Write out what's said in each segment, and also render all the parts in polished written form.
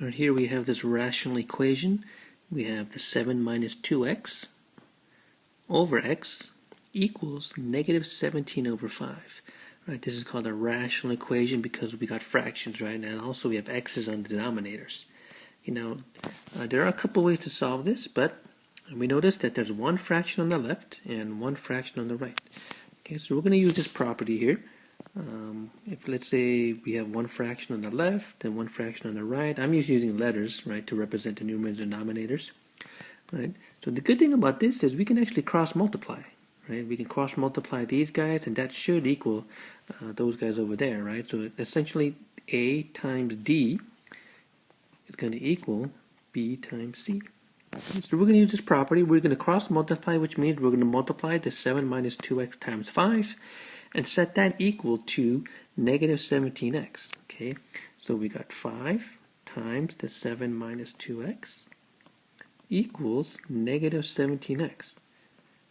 Right here we have this rational equation. We have the 7 minus 2x over x equals negative 17 over 5. Right, this is called a rational equation because we got fractions, right? And also we have x's on the denominators. There are a couple ways to solve this, but we notice that there's one fraction on the left and one fraction on the right. Okay, so we're going to use this property here. If let's say we have one fraction on the left and one fraction on the right, I'm just using letters, right, to represent the numerators and denominators, right? So the good thing about this is we can actually cross multiply, right? We can cross multiply these guys, and that should equal those guys over there, right? So essentially, A times D is going to equal B times C. So we're going to use this property. We're going to cross multiply, which means we're going to multiply the 7 minus 2x times 5 and set that equal to negative 17x. Okay, so we got 5 times the 7 minus 2x equals negative 17x.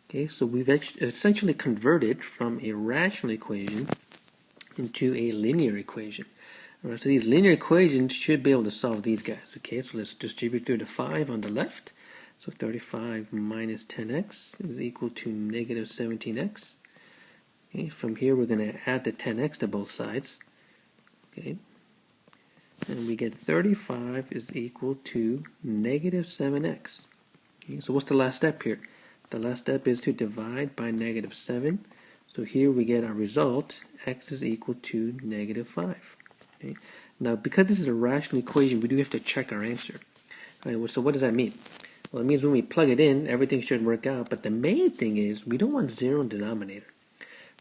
Okay, so we've essentially converted from a rational equation into a linear equation. All right, so these linear equations should be able to solve these guys. Okay, so let's distribute through the 5 on the left. So 35 minus 10x is equal to negative 17x. Okay, from here we're going to add the 10x to both sides. Okay, and we get 35 is equal to negative 7x. Okay, so what's the last step here? The last step is to divide by negative 7. So here we get our result, x is equal to negative 5. Okay. Now, because this is a rational equation, we do have to check our answer. Right, so what does that mean? Well, it means when we plug it in, everything should work out. But the main thing is we don't want 0 in the denominator.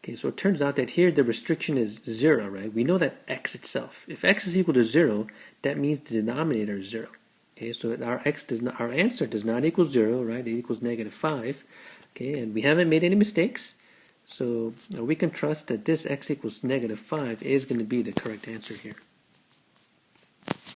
Okay, so it turns out that here the restriction is 0, right? We know that x itself. If x is equal to 0, that means the denominator is 0. Okay, so our answer does not equal 0, right? It equals negative 5. Okay, and we haven't made any mistakes. So we can trust that this x equals negative 5 is going to be the correct answer here.